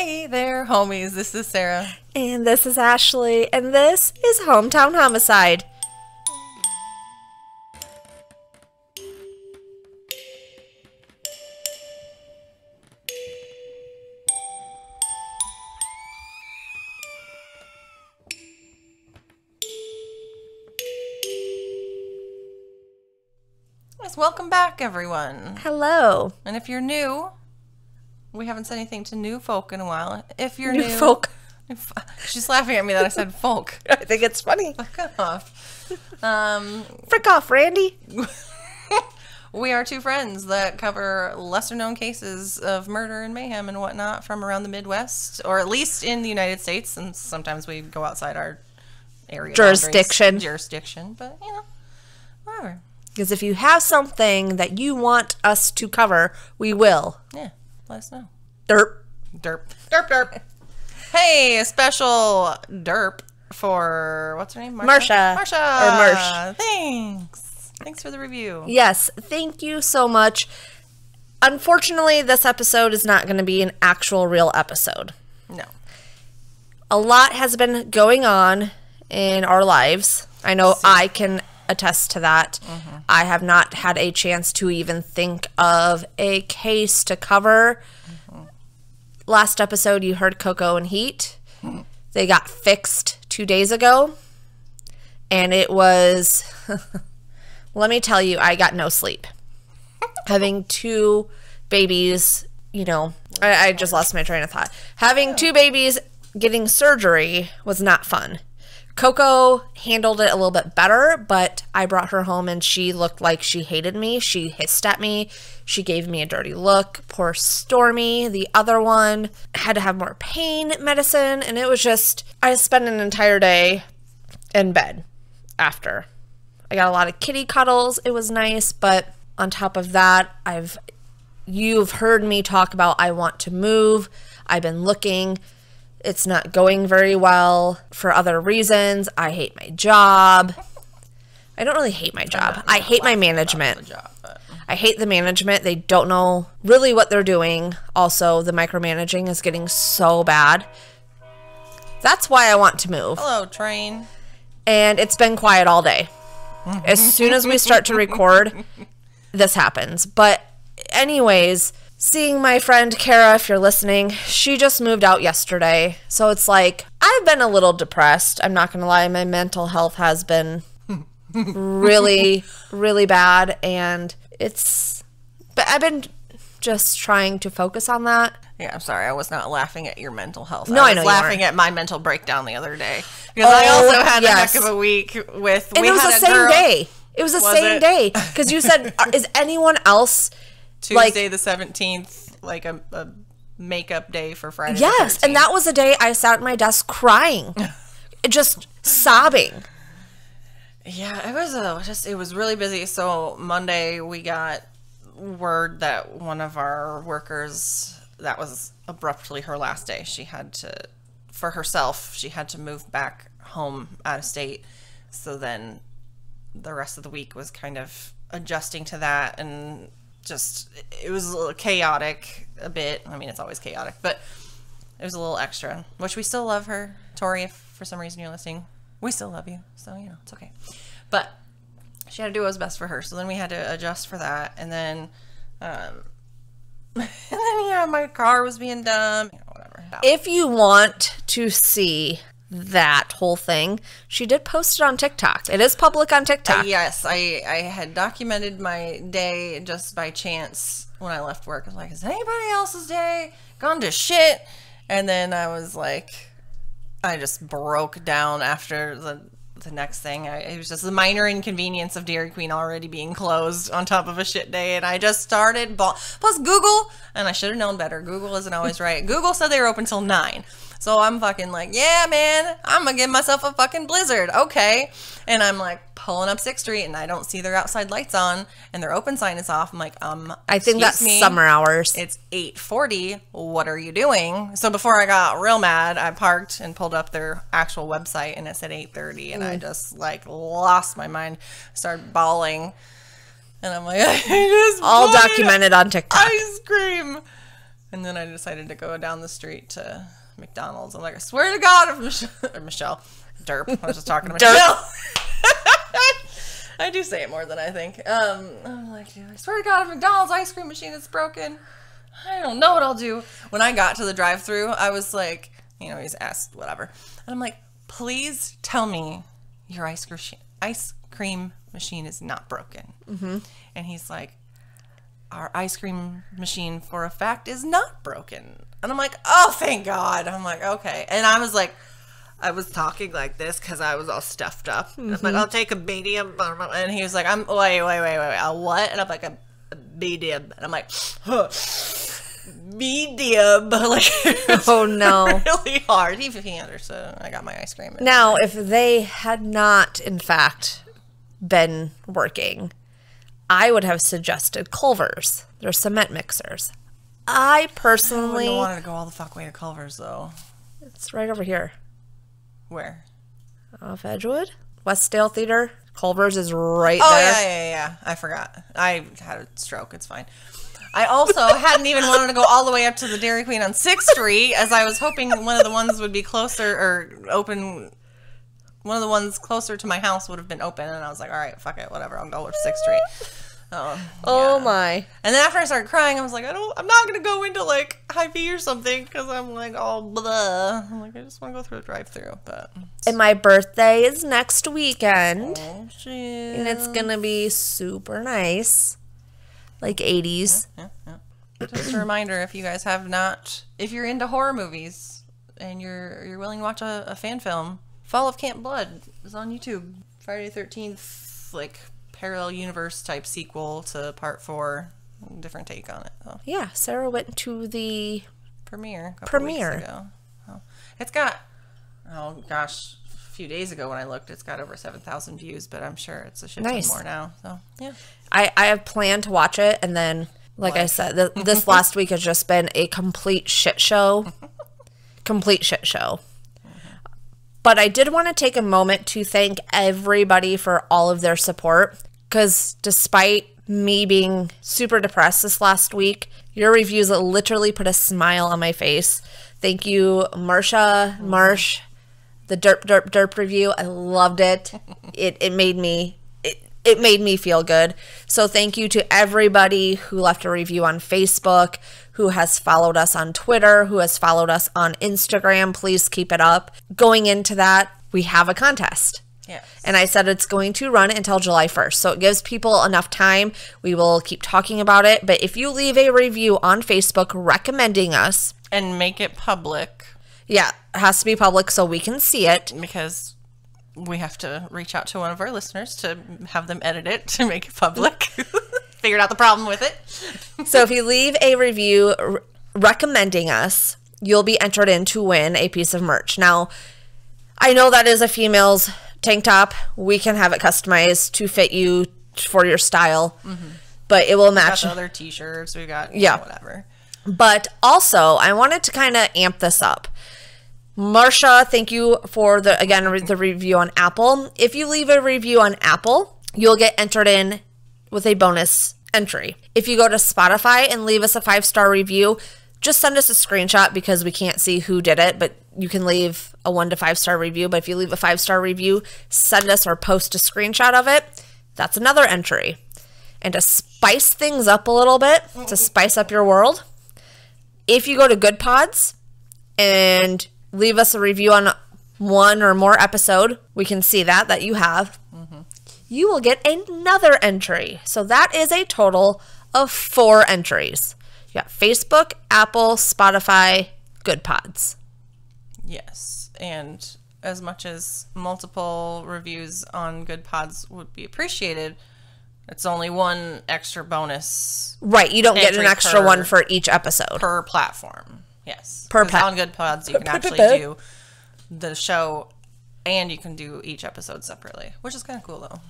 Hey there, homies. This is Sarah. And this is Ashley. And this is Hometown Homicide. Yes, welcome back, everyone. Hello. And if you're new, we haven't said anything to new folk in a while. If you're New new... folk. She's laughing at me that I said folk. I think it's funny. Fuck off. Frick off, Randy. We are two friends that cover lesser-known cases of murder and mayhem and whatnot from around the Midwest, or at least in the United States, and sometimes we go outside our area jurisdiction, but, you know, whatever. Because if you have something that you want us to cover, we will. Yeah, let us know. Derp. Derp. Derp, derp. Hey, a special derp for, what's her name? Marsha. Marsha. Or Marsh. Thanks. Thanks for the review. Yes, thank you so much. Unfortunately, this episode is not going to be an actual real episode. No. A lot has been going on in our lives. I know I can attest to that. Mm-hmm. I have not had a chance to even think of a case to cover. Mm-hmm. Last episode, you heard Coco and Heat. Mm-hmm. They got fixed 2 days ago. And it was... let me tell you, I got no sleep. Having two babies, you know, I just lost my train of thought. Having two babies getting surgery was not fun. Coco handled it a little bit better, but I brought her home and she looked like she hated me. She hissed at me. She gave me a dirty look. Poor Stormy, the other one, had to have more pain medicine. And it was just, I spent an entire day in bed after. I got a lot of kitty cuddles. It was nice, but on top of that, you've heard me talk about I want to move. I've been looking. It's not going very well for other reasons. I hate my job. I don't really hate my job. I hate my management. I hate the management. They don't know really what they're doing. Also, the micromanaging is getting so bad. That's why I want to move. Hello, train. And it's been quiet all day. As soon as we start to record, this happens. But anyways, seeing my friend Kara, if you're listening, she just moved out yesterday. So it's like, I've been a little depressed. I'm not going to lie. My mental health has been really, really bad. And but I've been just trying to focus on that. Yeah, I'm sorry. I was not laughing at your mental health. No, I know was laughing at my mental breakdown the other day. Because I also had a heck of a week with... And it was the same day. It was the same day. Because you said, is anyone else... Tuesday the 17th, like a makeup day for Friday the 13th. And that was the day I sat at my desk crying. Just sobbing. Yeah, it was really busy. So Monday we got word that one of our workers, that was abruptly her last day. She had to, for herself, she had to move back home out of state. So then the rest of the week was kind of adjusting to that, and just, it was a little chaotic a bit. I mean, it's always chaotic, but it was a little extra, which we still love her. Tori, if for some reason you're listening, we still love you. So, you know, it's okay. But she had to do what was best for her. So then we had to adjust for that. And then, yeah, my car was being dumb. You know, whatever. If you want to see that whole thing, she did post it on TikTok. It is public on TikTok. Yes, I had documented my day just by chance when I left work. I was like, is anybody else's day gone to shit? And then I was like, I just broke down after the next thing. It was just the minor inconvenience of Dairy Queen already being closed on top of a shit day, and I just started plus Google, and I should have known better. Google isn't always right. Google said they were open till 9. So I'm fucking like, yeah, man, I'm gonna give myself a fucking blizzard. Okay. And I'm like pulling up 6th Street and I don't see their outside lights on and their open sign is off. I'm like, I think that's summer hours. It's 8:40. What are you doing? So before I got real mad, I parked and pulled up their actual website and it said 8:30 and I just like lost my mind, started bawling. And I'm like, I just all documented on TikTok. Ice cream. And then I decided to go down the street to McDonald's. I'm like, I swear to God, if Michelle, Derp. I was just talking to Michelle. I do say it more than I think. I'm like, I swear to God, if McDonald's ice cream machine is broken, I don't know what I'll do. When I got to the drive-thru, I was like, you know, he's asked whatever. And I'm like, please tell me your ice cream machine is not broken. Mm-hmm. And he's like, our ice cream machine for a fact is not broken. And I'm like, oh, thank God. I'm like, okay. And I was like, I was talking like this because I was all stuffed up. Mm-hmm. I was like, I'll take a medium. And he was like, wait, a what? And I'm like, a medium. And I'm like, huh, medium. Like, oh no. Really hard. He understood. I got my ice cream. Now, if they had not, in fact, been working, I would have suggested Culver's. They're cement mixers. I personally... I wouldn't want to go all the fuck way to Culver's, though. It's right over here. Where? Off Edgewood? Westdale Theater. Culver's is right there. Oh, yeah. I forgot. I had a stroke. It's fine. I also hadn't even wanted to go all the way up to the Dairy Queen on 6th Street, as I was hoping one of the ones would be closer or open... One of the ones closer to my house would have been open, and I was like, all right, fuck it, whatever, I'll go to 6th Street. Oh my. And then after I started crying, I was like, I'm not going to go into, like, Hy-Vee or something, because I'm like, oh, blah. I'm like, I just want to go through a drive-thru, but... And my birthday is next weekend. Oh, shit. And it's going to be super nice. Like 80s. Yeah. Just a reminder, if you guys have not... If you're into horror movies, and you're willing to watch a fan film... Fall of Camp Blood is on YouTube. Friday the 13th, like, parallel universe type sequel to part 4. Different take on it. So. Yeah, Sarah went to the premiere a couple weeks ago. Oh. It's got, oh gosh, a few days ago when I looked, it's got over 7,000 views, but I'm sure it's a shit ton more now. So, yeah. I have planned to watch it, and then, like I said, this last week has just been a complete shit show. Complete shit show. But I did want to take a moment to thank everybody for all of their support, because despite me being super depressed this last week, your reviews literally put a smile on my face. Thank you, Marcia, Marsh, the derp review. I loved it. It made me feel good. So thank you to everybody who left a review on Facebook, who has followed us on Twitter, who has followed us on Instagram. Please keep it up. Going into that, we have a contest. Yes. And I said it's going to run until July 1st. So it gives people enough time. We will keep talking about it. But if you leave a review on Facebook recommending us. And make it public. Yeah, it has to be public so we can see it. Because we have to reach out to one of our listeners to have them edit it to make it public. Figured out the problem with it. So if you leave a review recommending us, you'll be entered in to win a piece of merch. Now, I know that is a female's tank top. We can have it customized to fit you for your style, but it will match. We got other t-shirts. We got whatever. But also, I wanted to kind of amp this up. Marsha, thank you for the review on Apple. If you leave a review on Apple, you'll get entered in with a bonus entry. If you go to Spotify and leave us a 5-star review, just send us a screenshot because we can't see who did it, but you can leave a 1 to 5-star review. But if you leave a 5-star review, send us or post a screenshot of it. That's another entry. And to spice things up a little bit, to spice up your world, if you go to Good Pods and leave us a review on one or more episode, we can see that you have. You will get another entry. So that is a total of 4 entries. You got Facebook, Apple, Spotify, Good Pods. Yes. And as much as multiple reviews on Good Pods would be appreciated, it's only 1 extra bonus. Right. You don't get an extra one for each episode. Per platform. Yes. Per platform. On Good Pods, you can actually do the show and you can do each episode separately, which is kind of cool, though.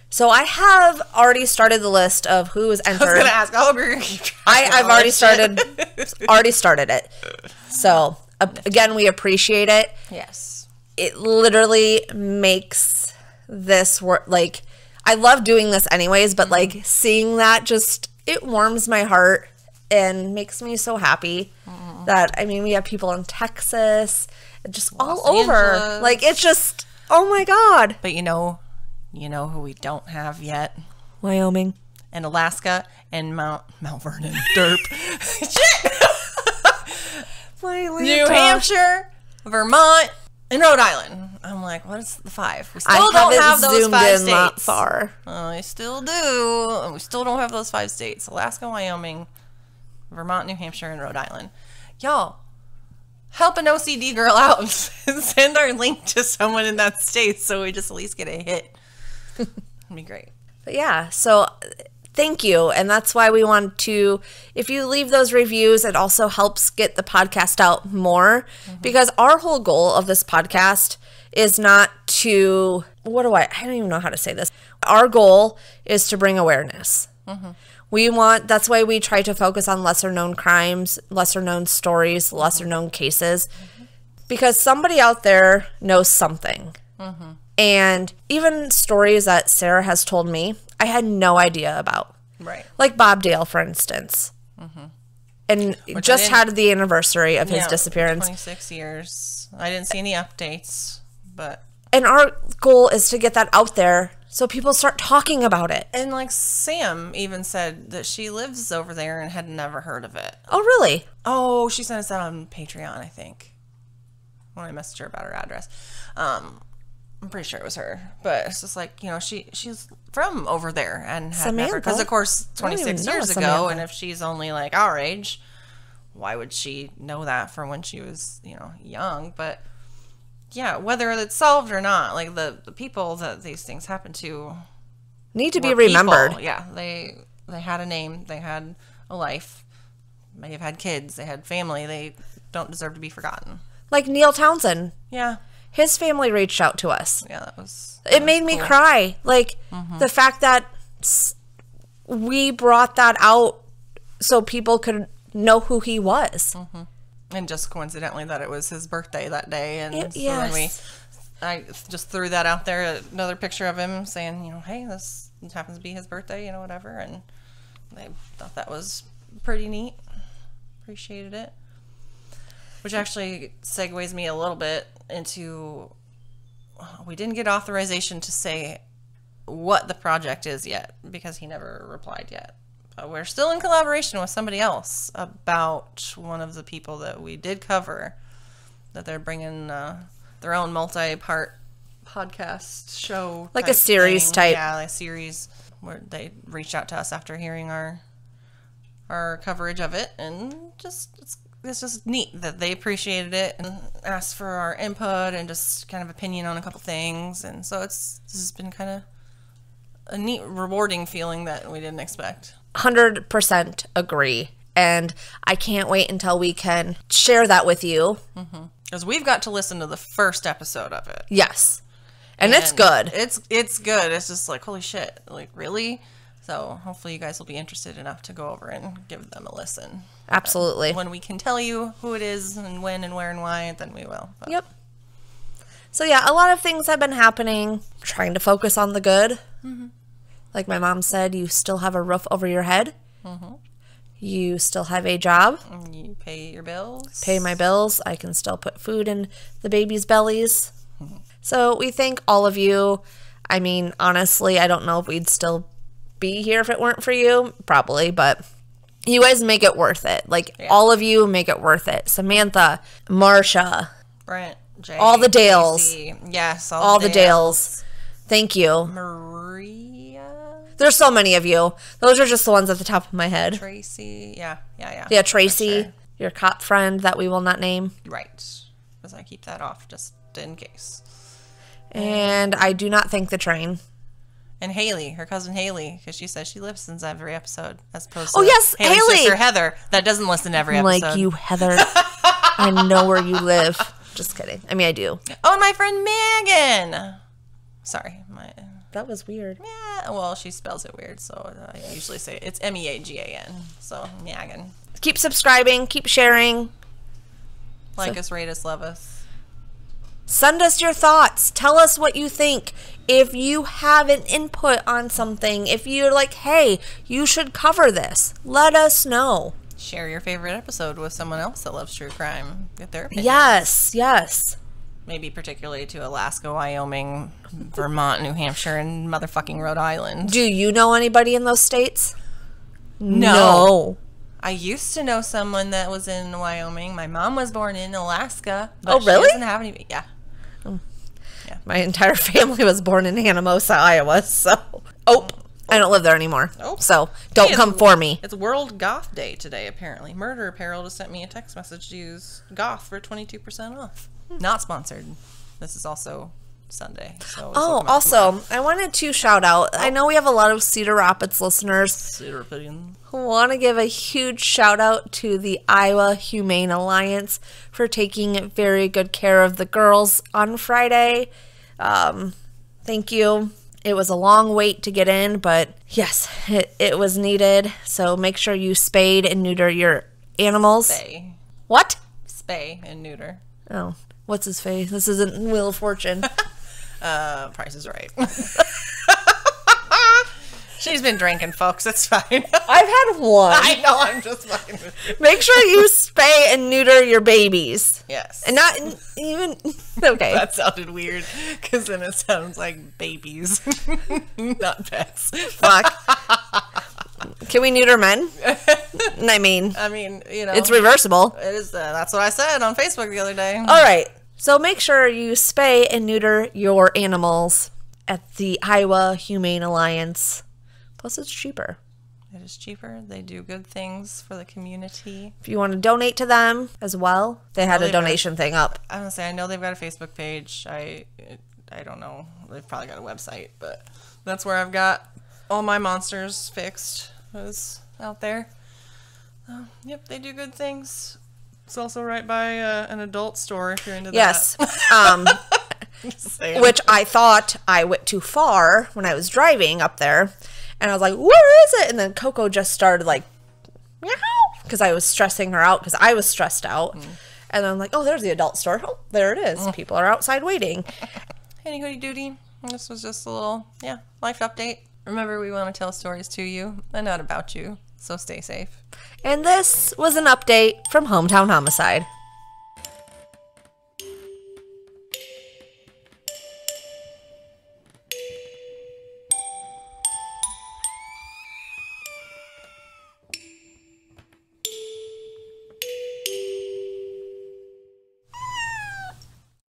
So I have already started the list of who is entered. I was going to ask, oh, we're going to keep track I've already started it. So, again, we appreciate it. Yes. It literally makes this work. Like, I love doing this anyways, but, like, seeing that just, it warms my heart. and makes me so happy that, I mean, we have people in Texas, just all over. Angeles. Like, it's just, oh my God. But you know who we don't have yet? Wyoming. And Alaska and Mount Vernon. Derp. Shit! New Hampshire, Vermont, and Rhode Island. I'm like, what is the 5? We still don't have those 5 states. That far. I still do. And we still don't have those 5 states. Alaska, Wyoming, Vermont, New Hampshire, and Rhode Island. Y'all, help an OCD girl out and send our link to someone in that state so we just at least get a hit. It'd be great. But yeah, so thank you. And that's why we want to, if you leave those reviews, it also helps get the podcast out more. Because our whole goal of this podcast is not to, I don't even know how to say this. Our goal is to bring awareness. That's why we try to focus on lesser known crimes, lesser known stories, lesser known cases. Because somebody out there knows something. And even stories that Sarah has told me, I had no idea about. Right. Like Bob Dale, for instance. And Which just had the anniversary of his disappearance. 26 years. I didn't see any updates, but... And our goal is to get that out there so people start talking about it. And like Sam even said that she lives over there and had never heard of it. Oh, really? Oh, she sent us that on Patreon, I think. When I messaged her about her address. I'm pretty sure it was her, but it's just like, she's from over there and had never, because of course 26 years ago, and if she's only like our age, why would she know that from when she was young? But yeah, whether it's solved or not, like the people that these things happen to need to be remembered. People. Yeah, they had a name, they had a life, may have had kids, they had family, they don't deserve to be forgotten. Like Neil Townsend. Yeah. His family reached out to us. Yeah, that was made me cry. Like, the fact that we brought that out so people could know who he was. And just coincidentally that it was his birthday that day. And yes. So then I just threw that out there, another picture of him saying, hey, this happens to be his birthday, whatever. And they thought that was pretty neat. Appreciated it. Which actually segues me a little bit into, we didn't get authorization to say what the project is yet because he never replied yet. But we're still in collaboration with somebody else about one of the people that we did cover, that they're bringing their own multi-part podcast show. Like a series thing. type. Yeah, like a series where they reached out to us after hearing our coverage of it, and it's just neat that they appreciated it and asked for our input and just kind of opinion on a couple things. And so this has been kind of a neat, rewarding feeling that we didn't expect. 100% agree. And I can't wait until we can share that with you. Because we've got to listen to the first episode of it. Yes. And it's good. It's good. It's just like, holy shit. Like, really? So hopefully you guys will be interested enough to go over and give them a listen. Absolutely. When we can tell you who it is and when and where and why, then we will. But. Yep. So yeah, a lot of things have been happening. Trying to focus on the good. Like my mom said, you still have a roof over your head. You still have a job. You pay your bills. Pay my bills. I can still put food in the babies' bellies. So we thank all of you. I mean, honestly, I don't know if we'd still be here if it weren't for you, probably, but you guys make it worth it. Like, all of you make it worth it. Samantha, Marsha, Brent, Jay, all the Dales. Casey. Yes, all the Dales. Thank you. Maria. There's so many of you. Those are just the ones at the top of my head. Tracy. Yeah, Tracy, sure. Your cop friend that we will not name. Right, because I keep that off just in case. And I do not thank the train. And Haley, her cousin Haley, because she says she listens every episode, as opposed to Haley's sister Heather that doesn't listen every episode. Like you, Heather. I know where you live. Just kidding. I mean, I do. Oh, and my friend Megan. Sorry, that was weird. Yeah, well, she spells it weird, so I usually say it's Meagan. So Megan. Keep subscribing. Keep sharing. Like us, rate us, love us. Send us your thoughts. Tell us what you think. If you have an input on something, if you're like, hey, you should cover this, let us know. Share your favorite episode with someone else that loves true crime. Get their opinion. Yes. Maybe particularly to Alaska, Wyoming, Vermont, New Hampshire, and motherfucking Rhode Island. Do you know anybody in those states? No. I used to know someone that was in Wyoming. My mom was born in Alaska. But Oh, really? She doesn't have any. Yeah. My entire family was born in Anamosa, Iowa, so... Oh, I don't live there anymore. Oh. So, don't come for me. It's World Goth Day today, apparently. Murder Apparel just sent me a text message to use Goth for 22% off. Not sponsored. This is also Sunday. So Oh, also, I wanted to shout out, I know we have a lot of Cedar Rapids listeners Cedar Rapids. who want to give a huge shout out to the Iowa Humane Alliance for taking very good care of the girls on Friday. Thank you. It was a long wait to get in, but yes, it was needed. So make sure you spade and neuter your animals. Spay. What? Spay and neuter. Oh, what's his face? This isn't Wheel of Fortune. Price is Right. She's been drinking, folks. It's fine. I've had one. I know. I'm just fine with it. Make sure you spay and neuter your babies. Yes. And not even... Okay. That sounded weird, because then it sounds like babies, not pets. Fuck. Can we neuter men? I mean, you know. it's reversible. It is. That's what I said on Facebook the other day. All right. So make sure you spay and neuter your animals at the Iowa Humane Alliance. Plus, it's cheaper. It is cheaper. They do good things for the community. If you want to donate to them as well, they had Well, a donation thing up. I was gonna say, I know they've got a Facebook page. I don't know. They've probably got a website, but that's where I've got all my monsters fixed. Is out there. Yep, they do good things. It's also right by an adult store if you're into Yes. that. Just saying. Which I thought I went too far when I was driving up there. And I was like, where is it? And then Coco just started like, meow, because I was stressing her out because I was stressed out. And I'm like, oh, there's the adult store. Oh, there it is. People are outside waiting. Hey, Hoodie Doody. This was just a little, life update. Remember, we want to tell stories to you and not about you, so stay safe. And this was an update from Hometown Homicide.